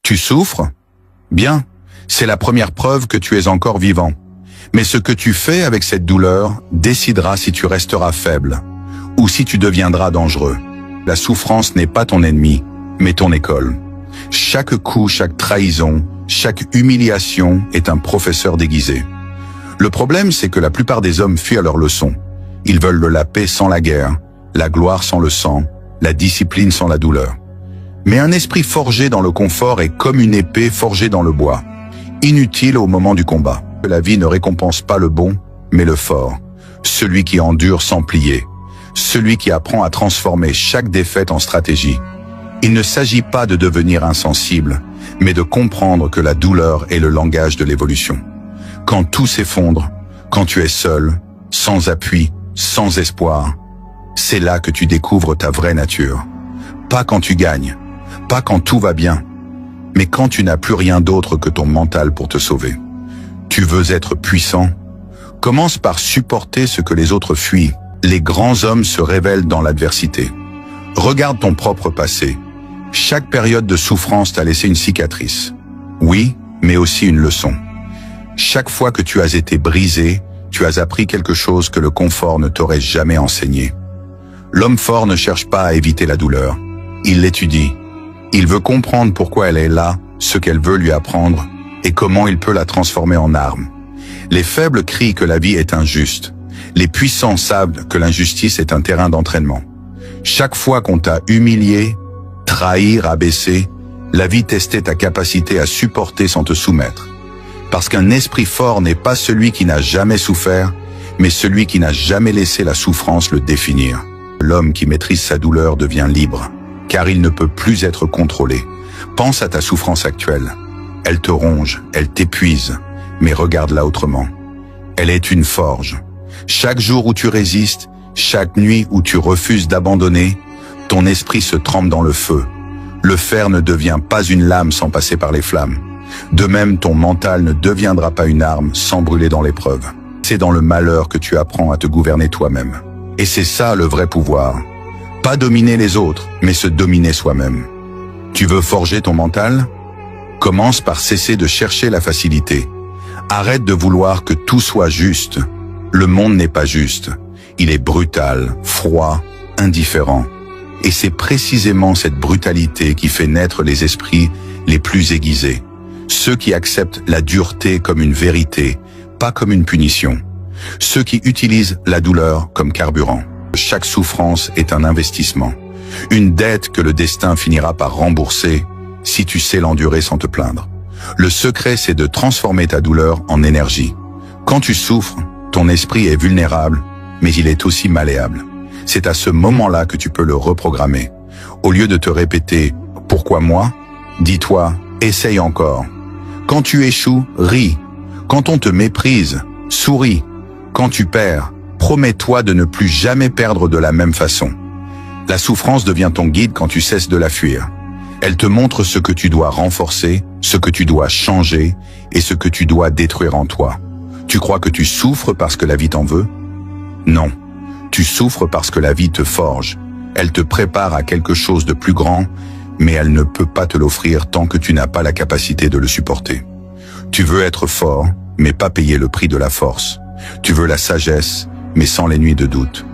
Tu souffres? Bien, c'est la première preuve que tu es encore vivant. Mais ce que tu fais avec cette douleur décidera si tu resteras faible ou si tu deviendras dangereux. La souffrance n'est pas ton ennemi, mais ton école. Chaque coup, chaque trahison, chaque humiliation est un professeur déguisé. Le problème, c'est que la plupart des hommes fuient à leur leçon. Ils veulent de la paix sans la guerre, la gloire sans le sang, la discipline sans la douleur. Mais un esprit forgé dans le confort est comme une épée forgée dans le bois, inutile au moment du combat. La vie ne récompense pas le bon, mais le fort, celui qui endure sans plier, celui qui apprend à transformer chaque défaite en stratégie. Il ne s'agit pas de devenir insensible, mais de comprendre que la douleur est le langage de l'évolution. Quand tout s'effondre, quand tu es seul, sans appui, sans espoir, c'est là que tu découvres ta vraie nature. Pas quand tu gagnes, pas quand tout va bien, mais quand tu n'as plus rien d'autre que ton mental pour te sauver. Tu veux être puissant? Commence par supporter ce que les autres fuient. Les grands hommes se révèlent dans l'adversité. Regarde ton propre passé. Chaque période de souffrance t'a laissé une cicatrice. Oui, mais aussi une leçon. Chaque fois que tu as été brisé, tu as appris quelque chose que le confort ne t'aurait jamais enseigné. L'homme fort ne cherche pas à éviter la douleur. Il l'étudie. Il veut comprendre pourquoi elle est là, ce qu'elle veut lui apprendre, et comment il peut la transformer en arme. Les faibles crient que la vie est injuste. Les puissants savent que l'injustice est un terrain d'entraînement. Chaque fois qu'on t'a humilié, trahi, rabaissé, la vie testait ta capacité à supporter sans te soumettre. Parce qu'un esprit fort n'est pas celui qui n'a jamais souffert, mais celui qui n'a jamais laissé la souffrance le définir. L'homme qui maîtrise sa douleur devient libre, car il ne peut plus être contrôlé. Pense à ta souffrance actuelle. Elle te ronge, elle t'épuise, mais regarde-la autrement. Elle est une forge. Chaque jour où tu résistes, chaque nuit où tu refuses d'abandonner, ton esprit se trempe dans le feu. Le fer ne devient pas une lame sans passer par les flammes. De même, ton mental ne deviendra pas une arme sans brûler dans l'épreuve. C'est dans le malheur que tu apprends à te gouverner toi-même. Et c'est ça le vrai pouvoir. Pas dominer les autres, mais se dominer soi-même. Tu veux forger ton mental? Commence par cesser de chercher la facilité. Arrête de vouloir que tout soit juste. Le monde n'est pas juste. Il est brutal, froid, indifférent. Et c'est précisément cette brutalité qui fait naître les esprits les plus aiguisés. Ceux qui acceptent la dureté comme une vérité, pas comme une punition. Ceux qui utilisent la douleur comme carburant. Chaque souffrance est un investissement. Une dette que le destin finira par rembourser si tu sais l'endurer sans te plaindre. Le secret, c'est de transformer ta douleur en énergie. Quand tu souffres, ton esprit est vulnérable, mais il est aussi malléable. C'est à ce moment-là que tu peux le reprogrammer. Au lieu de te répéter « Pourquoi moi ?», dis-toi « Essaye encore ». Quand tu échoues, ris. Quand on te méprise, souris. Quand tu perds, promets-toi de ne plus jamais perdre de la même façon. La souffrance devient ton guide quand tu cesses de la fuir. Elle te montre ce que tu dois renforcer, ce que tu dois changer et ce que tu dois détruire en toi. Tu crois que tu souffres parce que la vie t'en veut? Non. Tu souffres parce que la vie te forge. Elle te prépare à quelque chose de plus grand, mais elle ne peut pas te l'offrir tant que tu n'as pas la capacité de le supporter. Tu veux être fort, mais pas payer le prix de la force. Tu veux la sagesse, mais sans les nuits de doute.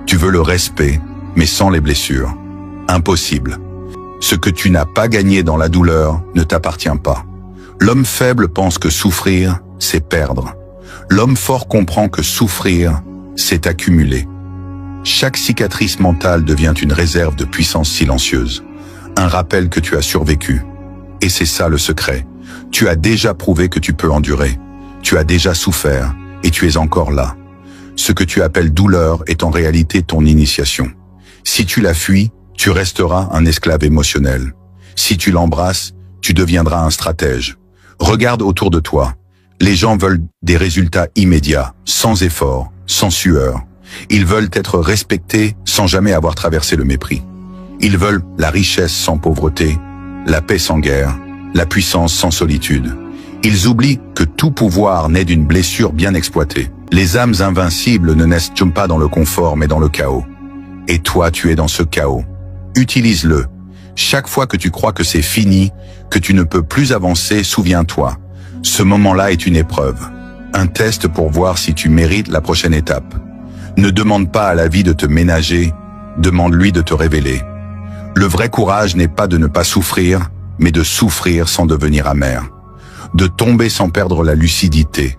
Tu veux le respect, mais sans les blessures. Impossible. Ce que tu n'as pas gagné dans la douleur ne t'appartient pas. L'homme faible pense que souffrir, c'est perdre. L'homme fort comprend que souffrir, c'est accumuler. Chaque cicatrice mentale devient une réserve de puissance silencieuse. Un rappel que tu as survécu. Et c'est ça le secret. Tu as déjà prouvé que tu peux endurer. Tu as déjà souffert et tu es encore là. Ce que tu appelles douleur est en réalité ton initiation. Si tu la fuis, tu resteras un esclave émotionnel. Si tu l'embrasses, tu deviendras un stratège. Regarde autour de toi. Les gens veulent des résultats immédiats, sans effort, sans sueur. Ils veulent être respectés sans jamais avoir traversé le mépris. Ils veulent la richesse sans pauvreté, la paix sans guerre, la puissance sans solitude. Ils oublient que tout pouvoir naît d'une blessure bien exploitée. Les âmes invincibles ne naissent pas dans le confort mais dans le chaos. Et toi, tu es dans ce chaos. Utilise-le. Chaque fois que tu crois que c'est fini, que tu ne peux plus avancer, souviens-toi. Ce moment-là est une épreuve. Un test pour voir si tu mérites la prochaine étape. Ne demande pas à la vie de te ménager, demande-lui de te révéler. Le vrai courage n'est pas de ne pas souffrir, mais de souffrir sans devenir amer. De tomber sans perdre la lucidité.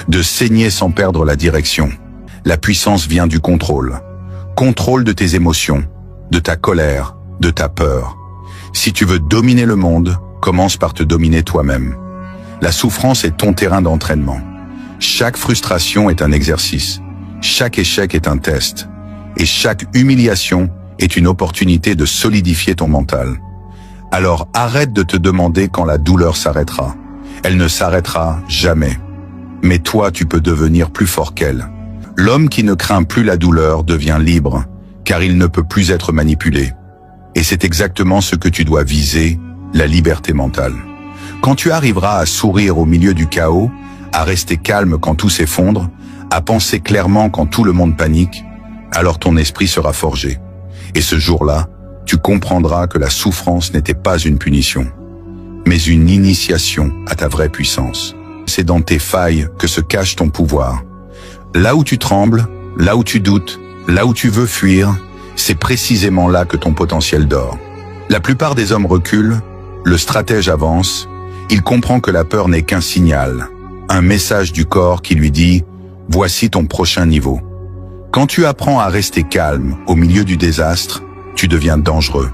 De saigner sans perdre la direction. La puissance vient du contrôle. Contrôle de tes émotions, de ta colère, de ta peur. Si tu veux dominer le monde, commence par te dominer toi-même. La souffrance est ton terrain d'entraînement. Chaque frustration est un exercice. Chaque échec est un test. Et chaque humiliation est une opportunité de solidifier ton mental. Alors arrête de te demander quand la douleur s'arrêtera. Elle ne s'arrêtera jamais. Mais toi, tu peux devenir plus fort qu'elle. L'homme qui ne craint plus la douleur devient libre, car il ne peut plus être manipulé. Et c'est exactement ce que tu dois viser, la liberté mentale. Quand tu arriveras à sourire au milieu du chaos, à rester calme quand tout s'effondre, à penser clairement quand tout le monde panique, alors ton esprit sera forgé. Et ce jour-là, tu comprendras que la souffrance n'était pas une punition, mais une initiation à ta vraie puissance. C'est dans tes failles que se cache ton pouvoir. Là où tu trembles, là où tu doutes, là où tu veux fuir, c'est précisément là que ton potentiel dort. La plupart des hommes reculent, le stratège avance, il comprend que la peur n'est qu'un signal, un message du corps qui lui dit « Voici ton prochain niveau ». Quand tu apprends à rester calme au milieu du désastre, tu deviens dangereux.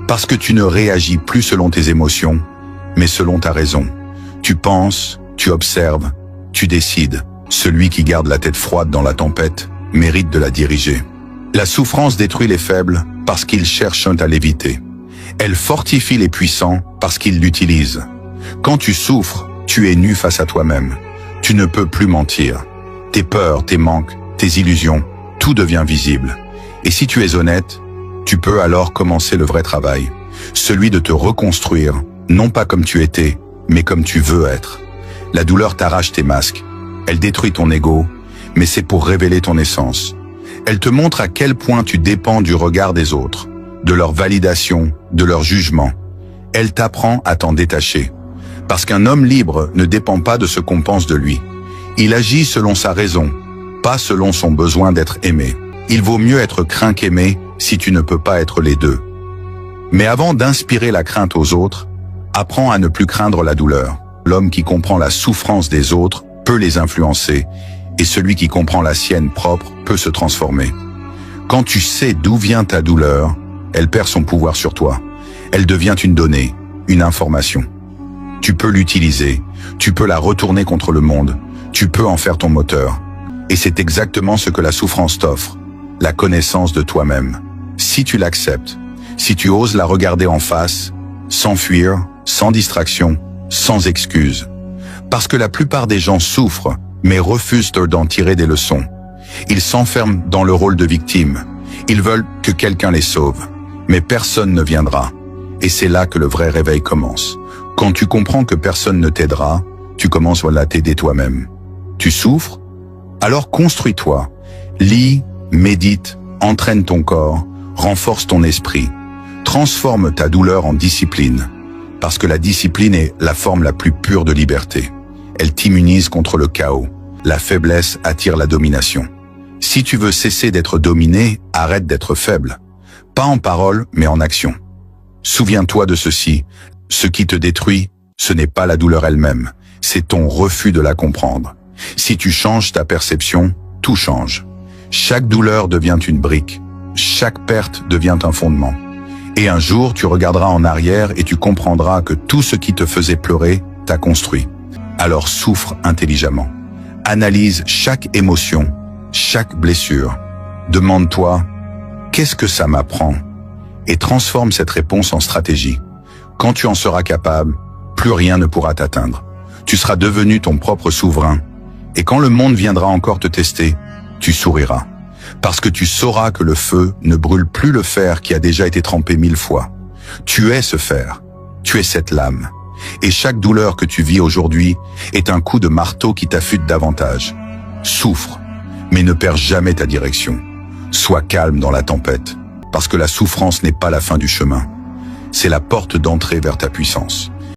Parce que tu ne réagis plus selon tes émotions, mais selon ta raison. Tu penses, tu observes, tu décides. Celui qui garde la tête froide dans la tempête mérite de la diriger. La souffrance détruit les faibles parce qu'ils cherchent à l'éviter. Elle fortifie les puissants parce qu'ils l'utilisent. Quand tu souffres, tu es nu face à toi-même. Tu ne peux plus mentir. Tes peurs, tes manques, tes illusions, tout devient visible. Et si tu es honnête, tu peux alors commencer le vrai travail. Celui de te reconstruire, non pas comme tu étais, mais comme tu veux être. La douleur t'arrache tes masques. Elle détruit ton ego, mais c'est pour révéler ton essence. Elle te montre à quel point tu dépends du regard des autres, de leur validation, de leur jugement. Elle t'apprend à t'en détacher. Parce qu'un homme libre ne dépend pas de ce qu'on pense de lui. Il agit selon sa raison, pas selon son besoin d'être aimé. Il vaut mieux être craint qu'aimé si tu ne peux pas être les deux. Mais avant d'inspirer la crainte aux autres, apprends à ne plus craindre la douleur. L'homme qui comprend la souffrance des autres peut les influencer, et celui qui comprend la sienne propre peut se transformer. Quand tu sais d'où vient ta douleur, elle perd son pouvoir sur toi. Elle devient une donnée, une information. Tu peux l'utiliser, tu peux la retourner contre le monde, tu peux en faire ton moteur. Et c'est exactement ce que la souffrance t'offre, la connaissance de toi-même. Si tu l'acceptes, si tu oses la regarder en face, sans fuir, sans distraction, sans excuse. Parce que la plupart des gens souffrent, mais refusent d'en tirer des leçons. Ils s'enferment dans le rôle de victime. Ils veulent que quelqu'un les sauve. Mais personne ne viendra. Et c'est là que le vrai réveil commence. Quand tu comprends que personne ne t'aidera, tu commences à t'aider toi-même. Tu souffres? Alors construis-toi. Lis, médite, entraîne ton corps, renforce ton esprit. Transforme ta douleur en discipline. Parce que la discipline est la forme la plus pure de liberté. Elle t'immunise contre le chaos. La faiblesse attire la domination. Si tu veux cesser d'être dominé, arrête d'être faible. Pas en parole, mais en action. Souviens-toi de ceci. Ce qui te détruit, ce n'est pas la douleur elle-même. C'est ton refus de la comprendre. Si tu changes ta perception, tout change. Chaque douleur devient une brique. Chaque perte devient un fondement. Et un jour, tu regarderas en arrière et tu comprendras que tout ce qui te faisait pleurer t'a construit. Alors souffre intelligemment. Analyse chaque émotion, chaque blessure. Demande-toi, qu'est-ce que ça m'apprend? Et transforme cette réponse en stratégie. Quand tu en seras capable, plus rien ne pourra t'atteindre. Tu seras devenu ton propre souverain. Et quand le monde viendra encore te tester, tu souriras. Parce que tu sauras que le feu ne brûle plus le fer qui a déjà été trempé 1000 fois. Tu es ce fer. Tu es cette lame. Et chaque douleur que tu vis aujourd'hui est un coup de marteau qui t'affûte davantage. Souffre, mais ne perds jamais ta direction. Sois calme dans la tempête, parce que la souffrance n'est pas la fin du chemin. c'est la porte d'entrée vers ta puissance.